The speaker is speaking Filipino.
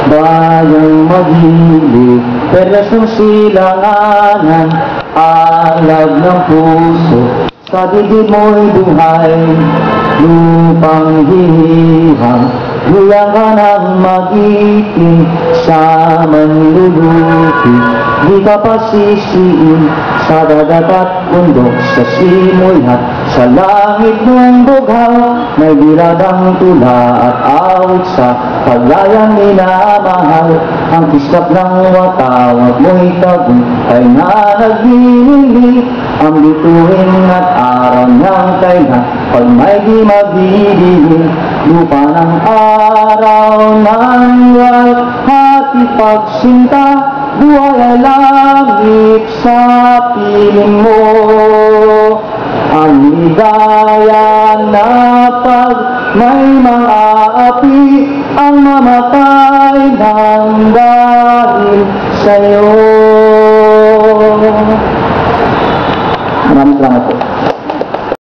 Bayang mahilig, perlasyong silanganan, alab ng puso, sa dibdib mo'y buhay, lupang hihirang, Lulang ka ng magiting sa manlulupi, di ka pasisiin sa dagat at bundok, sa simulhat, sa langit ng bughaw, may biradang tula at awit sa paglayang minamahal, ang kislap ng watawag mo'y tagumpay na nagbibili, ang bituin at araw ng kailan, pag may di magdidilim, lupa ng araw ng hati pagsinta, buhay ay langit sa piling mo. Ang ligaya na pag may maapi, ang mamatay ng dahil sa'yo. Maraming salamat po.